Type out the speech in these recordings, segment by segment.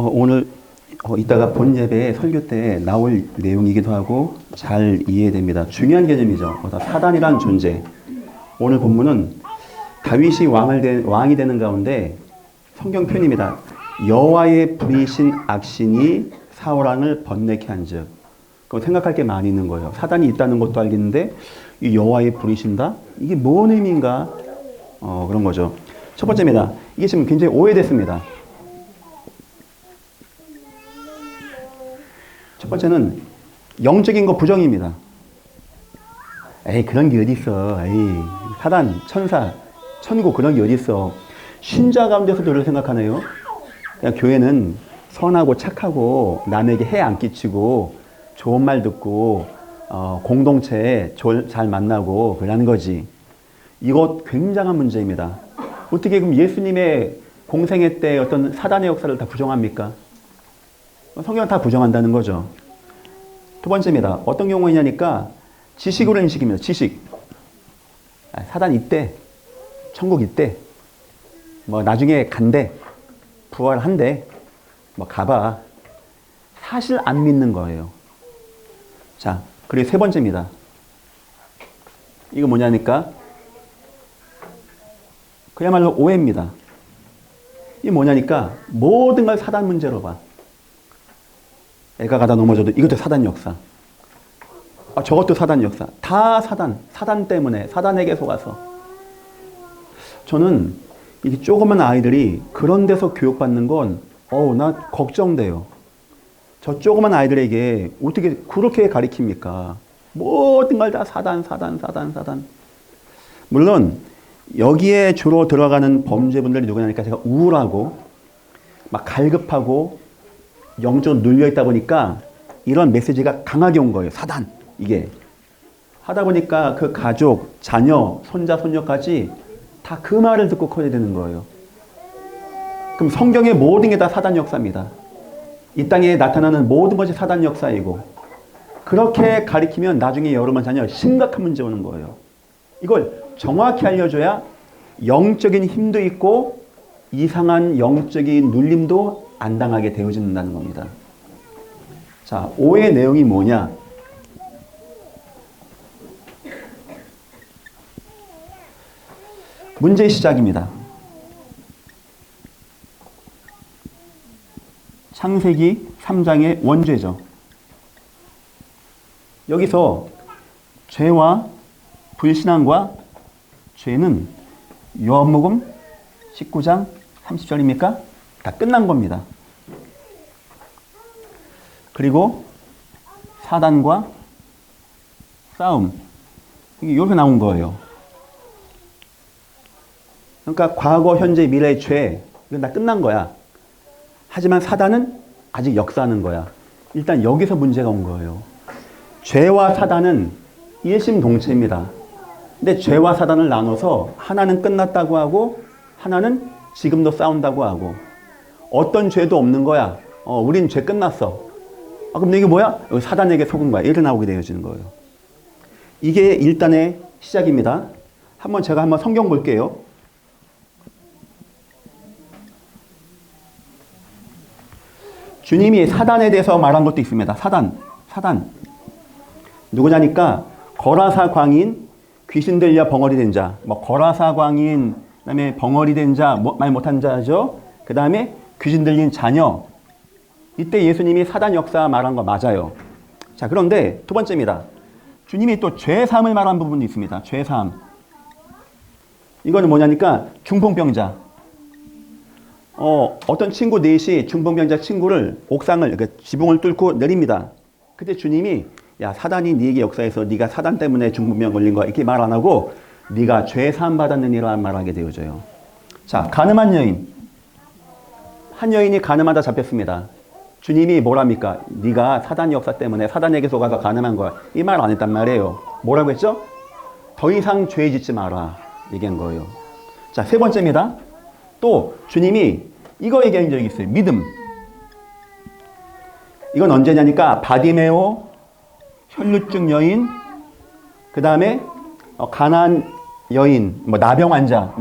오늘 이따가 본 예배 설교 때 나올 내용이기도 하고 잘 이해됩니다. 중요한 개념이죠. 사단이란 존재. 오늘 본문은 다윗이 왕이 되는 가운데 성경 표현입니다. 여호와의 부리신 악신이 사울왕을 번뇌케 한즉. 그럼 생각할 게 많이 있는 거예요. 사단이 있다는 것도 알겠는데 이 여호와의 부리신다? 이게 뭔 의미인가? 그런 거죠. 첫 번째입니다. 이게 지금 굉장히 오해됐습니다. 첫 번째는 영적인 거 부정입니다. 에이, 그런 게 어딨어. 에이, 사단, 천사, 천국 그런 게 어딨어. 신자 가운데서도 그렇게 생각하네요. 그냥 교회는 선하고 착하고 남에게 해 안 끼치고 좋은 말 듣고 공동체에 잘 만나고 그러는 거지. 이것 굉장한 문제입니다. 어떻게 그럼 예수님의 공생애 때 어떤 사단의 역사를 다 부정합니까? 성경은 다 부정한다는 거죠. 두 번째입니다. 어떤 경우이냐니까 지식으로 인식입니다. 지식. 사단 있대. 천국 있대. 뭐 나중에 간대. 부활한대. 뭐 가봐. 사실 안 믿는 거예요. 자, 그리고 세 번째입니다. 이거 뭐냐니까 그야말로 오해입니다. 이게 뭐냐니까 모든 걸 사단 문제로 봐. 애가 가다 넘어져도 이것도 사단 역사. 저것도 사단 역사. 다 사단 때문에, 사단에게 속아서. 저는 이 조그만 아이들이 그런 데서 교육받는 건, 나 걱정돼요. 저 조그만 아이들에게 어떻게 그렇게 가르칩니까? 모든 걸 다 사단. 물론, 여기에 주로 들어가는 범죄분들이 누구냐니까 제가 우울하고, 막 갈급하고, 영적으로 눌려있다 보니까 이런 메시지가 강하게 온 거예요. 사단. 이게. 하다 보니까 그 가족, 자녀, 손자, 손녀까지 다 그 말을 듣고 커야 되는 거예요. 그럼 성경의 모든 게 다 사단 역사입니다. 이 땅에 나타나는 모든 것이 사단 역사이고 그렇게 가리키면 나중에 여러분 자녀 심각한 문제 오는 거예요. 이걸 정확히 알려줘야 영적인 힘도 있고 이상한 영적인 눌림도 안 당하게 되어진다는 겁니다. 자, 오해의 내용이 뭐냐? 문제의 시작입니다. 창세기 3장의 원죄죠. 여기서 죄와 불신앙과 죄는 요한복음 19장 30절입니까? 다 끝난 겁니다. 그리고 사단과 싸움. 이게 이렇게 나온 거예요. 그러니까 과거, 현재, 미래의 죄, 이건 다 끝난 거야. 하지만 사단은 아직 역사하는 거야. 일단 여기서 문제가 온 거예요. 죄와 사단은 일심동체입니다. 근데 죄와 사단을 나눠서 하나는 끝났다고 하고 하나는 지금도 싸운다고 하고 어떤 죄도 없는 거야. 우린 죄 끝났어. 그럼 이게 뭐야? 사단에게 속은 거야. 이렇게 나오게 되어지는 거예요. 이게 일단의 시작입니다. 제가 한번 성경 볼게요. 주님이 사단에 대해서 말한 것도 있습니다. 사단. 누구냐니까 거라사 광인, 귀신 들려 벙어리 된 자. 거라사 광인, 그다음에 벙어리 된 자, 말 못한 자죠. 그다음에 귀신 들린 자녀. 이때 예수님이 사단 역사 말한 거 맞아요. 자, 그런데 두 번째입니다. 주님이 또 죄사함을 말한 부분이 있습니다. 죄사함. 이거는 뭐냐니까 중풍병자. 어떤 친구 넷이 중풍병자 친구를 옥상을, 지붕을 뚫고 내립니다. 그때 주님이 야, 사단이 네게 역사해서 네가 사단 때문에 중풍병 걸린 거야. 이렇게 말 안 하고 네가 죄사함 받았느니라 말하게 되어져요. 자, 가늠한 여인. 한 여인이 가늠하다 잡혔습니다. 주님이 뭐랍니까? 네가 사단 역사 때문에 사단에게 속아서 가늠한 거야. 이 말 안 했단 말이에요. 뭐라고 했죠? 더 이상 죄 짓지 마라. 얘기한 거예요. 자, 세 번째입니다. 또 주님이 이거 얘기한 적이 있어요. 믿음. 이건 언제냐니까 바디메오, 혈루증 여인, 그 다음에 가난 여인, 나병 환자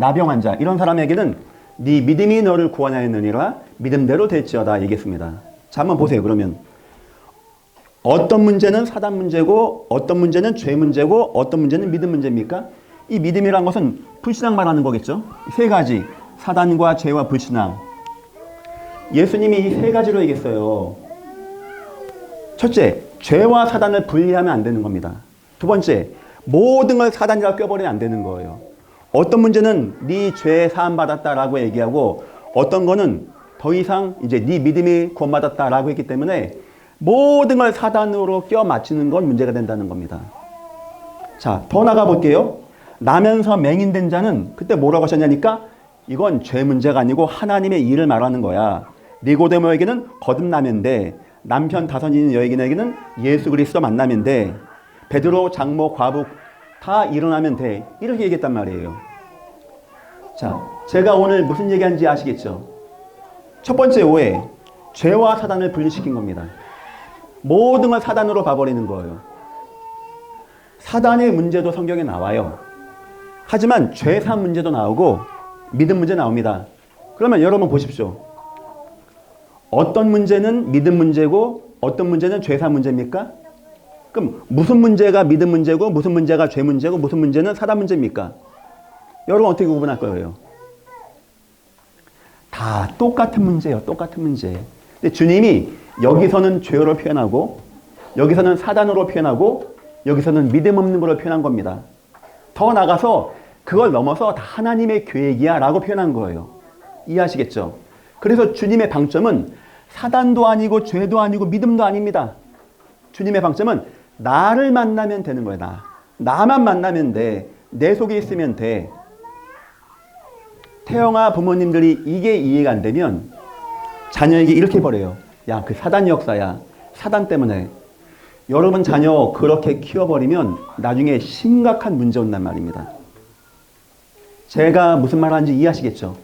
이런 사람에게는 네 믿음이 너를 구원하였느니라 믿음대로 될지어다 얘기했습니다. 자, 한번 보세요. 그러면 어떤 문제는 사단 문제고 어떤 문제는 죄 문제고 어떤 문제는 믿음 문제입니까? 이 믿음이란 것은 불신앙 말하는 거겠죠. 세 가지, 사단과 죄와 불신앙. 예수님이 이 세 가지로 얘기했어요. 첫째, 죄와 사단을 분리하면 안 되는 겁니다. 두 번째, 모든 걸 사단이라 껴버리면 안 되는 거예요. 어떤 문제는 네 죄 사함 받았다라고 얘기하고 어떤 거는 더 이상 이제 네 믿음이 구원받았다라고 했기 때문에 모든 걸 사단으로 껴 맞추는 건 문제가 된다는 겁니다. 자, 더 나가 볼게요. 나면서 맹인된 자는 그때 뭐라고 하셨냐니까 이건 죄 문제가 아니고 하나님의 일을 말하는 거야. 니고데모에게는 거듭나면돼. 남편 다섯인 여인에게는 예수 그리스도 만나면돼. 베드로 장모 과부 다 일어나면 돼. 이렇게 얘기했단 말이에요. 자, 제가 오늘 무슨 얘기하는지 아시겠죠? 첫 번째 오해, 죄와 사단을 분리시킨 겁니다. 모든 걸 사단으로 봐버리는 거예요. 사단의 문제도 성경에 나와요. 하지만 죄산 문제도 나오고 믿음 문제 나옵니다. 그러면 여러분 보십시오. 어떤 문제는 믿음 문제고 어떤 문제는 죄산 문제입니까? 그럼 무슨 문제가 믿음 문제고 무슨 문제가 죄 문제고 무슨 문제는 사단 문제입니까? 여러분 어떻게 구분할 거예요? 다 똑같은 문제예요. 똑같은 문제. 근데 주님이 여기서는 죄로 표현하고 여기서는 사단으로 표현하고 여기서는 믿음 없는 걸로 표현한 겁니다. 더 나가서 그걸 넘어서 다 하나님의 계획이야 라고 표현한 거예요. 이해하시겠죠? 그래서 주님의 방점은 사단도 아니고 죄도 아니고 믿음도 아닙니다. 주님의 방점은 나를 만나면 되는 거예요. 나만 만나면 돼. 내 속에 있으면 돼. 태영아 부모님들이 이게 이해가 안 되면 자녀에게 이렇게 버려요. 야, 그 사단 역사야. 사단 때문에. 여러분 자녀 그렇게 키워버리면 나중에 심각한 문제 온단 말입니다. 제가 무슨 말 하는지 이해하시겠죠?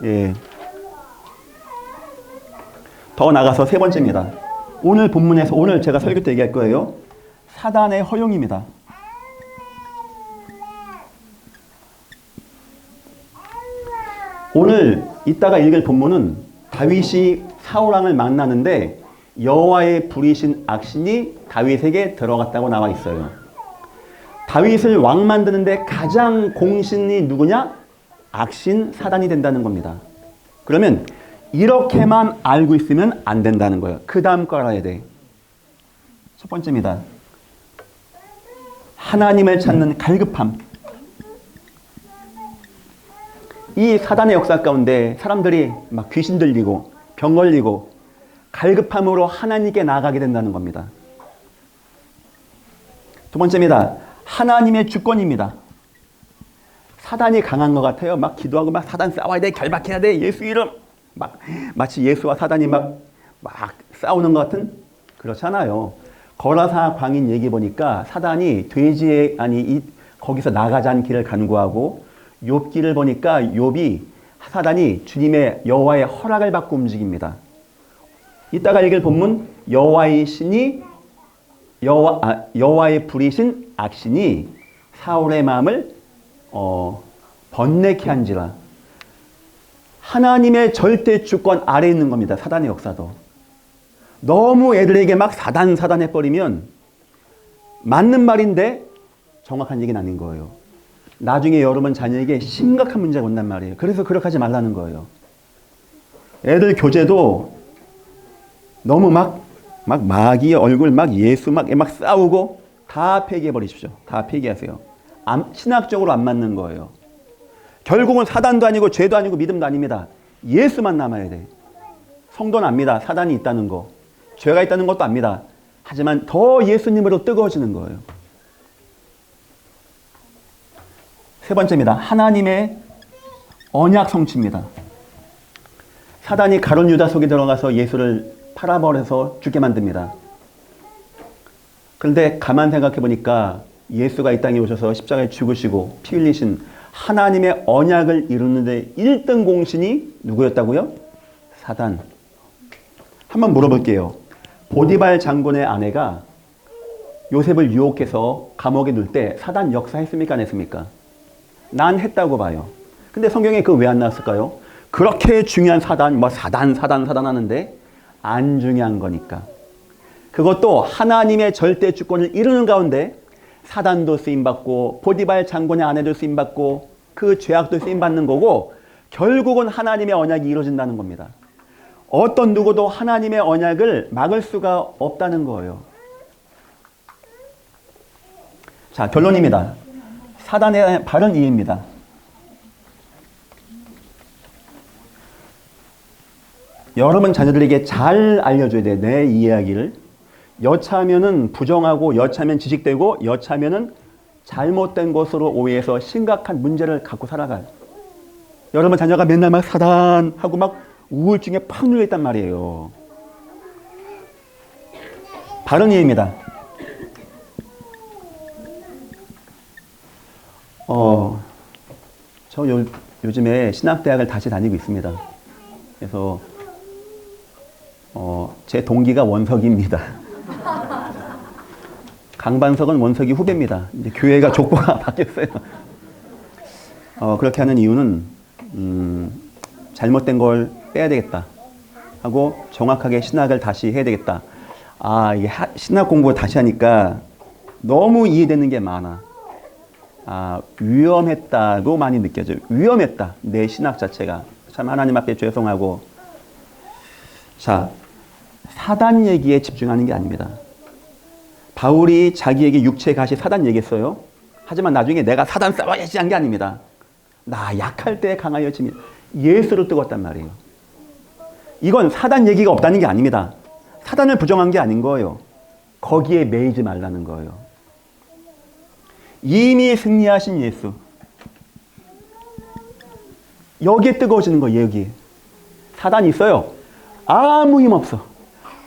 예. 더 나가서 세 번째입니다. 오늘 본문에서 오늘 제가 설교 때 얘기할 거예요. 사단의 허용입니다. 오늘 이따가 읽을 본문은 다윗이 사울왕을 만나는데 여호와의 부리신 악신이 다윗에게 들어갔다고 나와 있어요. 다윗을 왕 만드는데 가장 공신이 누구냐? 악신 사단이 된다는 겁니다. 그러면 이렇게만 알고 있으면 안 된다는 거예요. 그 다음 거 알아야 돼. 첫 번째입니다. 하나님을 찾는 갈급함. 이 사단의 역사 가운데 사람들이 막 귀신 들리고 병 걸리고 갈급함으로 하나님께 나아가게 된다는 겁니다. 두 번째입니다. 하나님의 주권입니다. 사단이 강한 것 같아요. 막 기도하고 막 사단 싸워야 돼. 결박해야 돼. 예수 이름. 막 마치 예수와 사단이 막 싸우는 것 같은? 그렇잖아요. 거라사 광인 얘기 보니까 사단이 돼지의 거기서 나가자는 길을 간구하고 욥기를 보니까 욥이 사단이 주님의 여호와의 허락을 받고 움직입니다. 이따가 읽을 본문 여호와의 신이 여호와의 부리신 악신이 사울의 마음을 번뇌케 한지라. 하나님의 절대 주권 아래에 있는 겁니다. 사단의 역사도. 너무 애들에게 막 사단 해버리면 맞는 말인데 정확한 얘기는 아닌 거예요. 나중에 여러분 자녀에게 심각한 문제가 온단 말이에요. 그래서 그렇게 하지 말라는 거예요. 애들 교재도 너무 막 마귀의 얼굴 예수 막 싸우고 다 폐기해 버리십시오. 다 폐기하세요. 신학적으로 안 맞는 거예요. 결국은 사단도 아니고 죄도 아니고 믿음도 아닙니다. 예수만 남아야 돼. 성도는 압니다. 사단이 있다는 거. 죄가 있다는 것도 압니다. 하지만 더 예수님으로 뜨거워지는 거예요. 세 번째입니다. 하나님의 언약 성취입니다. 사단이 가룟 유다 속에 들어가서 예수를 팔아버려서 죽게 만듭니다. 그런데 가만 생각해 보니까 예수가 이 땅에 오셔서 십자가에 죽으시고 피 흘리신 하나님의 언약을 이루는데 1등 공신이 누구였다고요? 사단. 한번 물어볼게요. 보디발 장군의 아내가 요셉을 유혹해서 감옥에 넣을 때 사단 역사했습니까? 안 했습니까? 난 했다고 봐요. 근데 성경에 그거 왜 안 나왔을까요? 그렇게 중요한 사단, 사단 하는데 안 중요한 거니까. 그것도 하나님의 절대 주권을 이루는 가운데 사단도 쓰임받고 보디발 장군의 아내도 쓰임받고 그 죄악도 쓰임받는 거고, 결국은 하나님의 언약이 이루어진다는 겁니다. 어떤 누구도 하나님의 언약을 막을 수가 없다는 거예요. 자, 결론입니다. 사단의 바른 이해입니다. 여러분 자녀들에게 잘 알려줘야 돼. 내 이야기를. 여차하면은 부정하고, 여차하면 지식되고, 여차하면은 잘못된 것으로 오해해서 심각한 문제를 갖고 살아가요. 여러분 자녀가 맨날 막 사단하고 막 우울증에 팍 눌려있단 말이에요. 바른 이해입니다. 저 요즘에 신학대학을 다시 다니고 있습니다. 그래서 제 동기가 원석입니다. 강반석은 원석이 후배입니다. 이제 교회가 족보가 바뀌었어요. 그렇게 하는 이유는 잘못된 걸 빼야 되겠다 하고 정확하게 신학을 다시 해야 되겠다. 이게 신학 공부 다시 하니까 너무 이해되는 게 많아. 위험했다고 많이 느껴져요. 위험했다. 내 신학 자체가. 참 하나님 앞에 죄송하고. 자, 사단 얘기에 집중하는 게 아닙니다. 바울이 자기에게 육체의 가시 사단 얘기했어요. 하지만 나중에 내가 사단 싸워야지 한 게 아닙니다. 나 약할 때 강하여 짐이 예수를 뜨겁단 말이에요. 이건 사단 얘기가 없다는 게 아닙니다. 사단을 부정한 게 아닌 거예요. 거기에 매이지 말라는 거예요. 이미 승리하신 예수. 여기에 뜨거워지는 거예요. 여기에. 사단이 있어요. 아무 힘 없어.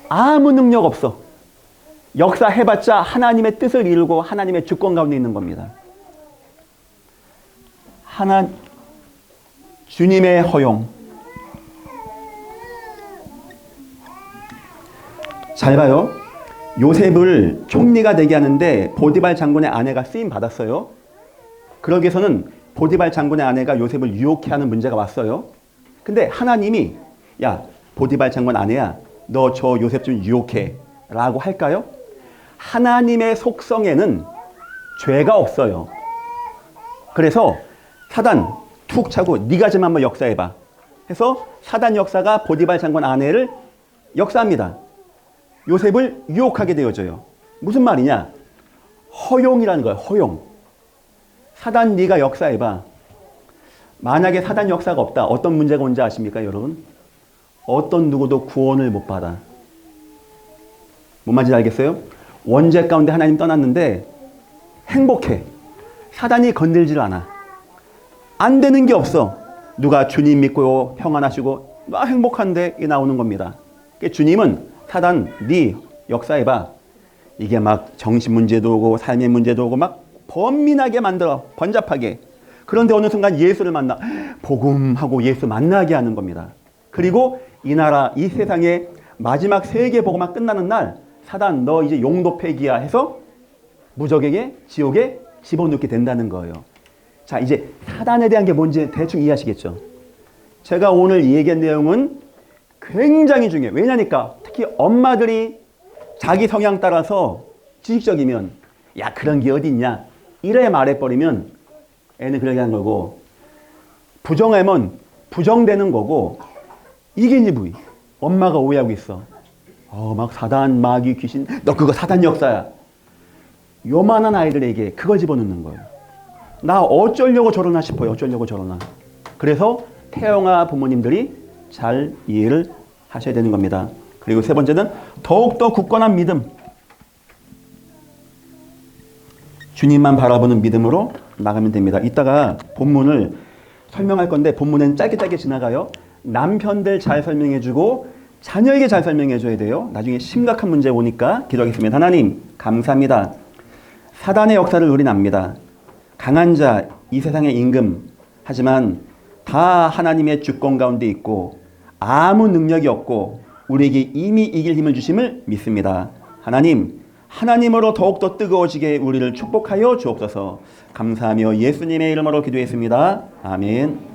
아무 능력 없어. 역사해봤자 하나님의 뜻을 이루고 하나님의 주권 가운데 있는 겁니다. 주님의 허용. 잘 봐요. 요셉을 총리가 되게 하는데 보디발 장군의 아내가 쓰임 받았어요. 그러기 위해서는 보디발 장군의 아내가 요셉을 유혹해 하는 문제가 왔어요. 근데 하나님이 야, 보디발 장군 아내야, 너 저 요셉 좀 유혹해 라고 할까요? 하나님의 속성에는 죄가 없어요. 그래서 사단 툭 차고 네가 좀 한번 역사해봐 해서 사단 역사가 보디발 장군 아내를 역사합니다. 요셉을 유혹하게 되어져요. 무슨 말이냐? 허용이라는 거예요. 허용. 사단 네가 역사해봐. 만약에 사단 역사가 없다. 어떤 문제가 온지 아십니까 여러분? 어떤 누구도 구원을 못 받아. 뭔 말인지 알겠어요? 원죄 가운데 하나님 떠났는데 행복해. 사단이 건들질 않아. 안 되는 게 없어. 누가 주님 믿고 평안하시고 막 행복한데 이 나오는 겁니다. 주님은 사단 네 역사해봐. 이게 막 정신 문제도 오고 삶의 문제도 오고 막 번민하게 만들어. 번잡하게. 그런데 어느 순간 예수를 만나. 복음하고 예수 만나게 하는 겁니다. 그리고 이 나라 이 세상에 마지막 세계 복음화 끝나는 날 사단 너 이제 용도 폐기야 해서 무적에게 지옥에 집어넣게 된다는 거예요. 자, 이제 사단에 대한 게 뭔지 대충 이해하시겠죠? 제가 오늘 얘기한 내용은 굉장히 중요해요. 왜냐니까 특히 엄마들이 자기 성향 따라서 지식적이면 야 그런 게 어디 있냐 이래 말해버리면 애는 그러게 하는 거고, 부정하면 부정되는 거고, 이게 이제 뭐야? 엄마가 오해하고 있어. 막 사단, 마귀, 귀신, 너 그거 사단 역사야. 요만한 아이들에게 그걸 집어넣는 거예요. 나 어쩌려고 저러나 싶어요. 어쩌려고 저러나. 그래서 태영아 부모님들이 잘 이해를 하셔야 되는 겁니다. 그리고 세 번째는 더욱더 굳건한 믿음. 주님만 바라보는 믿음으로 나가면 됩니다. 이따가 본문을 설명할 건데 본문은 짧게 지나가요. 남편들 잘 설명해주고 자녀에게 잘 설명해줘야 돼요. 나중에 심각한 문제 오니까 기도하겠습니다. 하나님 감사합니다. 사단의 역사를 우린 압니다. 강한 자, 이 세상의 임금. 하지만 다 하나님의 주권 가운데 있고 아무 능력이 없고 우리에게 이미 이길 힘을 주심을 믿습니다. 하나님, 하나님으로 더욱더 뜨거워지게 우리를 축복하여 주옵소서. 감사하며 예수님의 이름으로 기도했습니다. 아멘.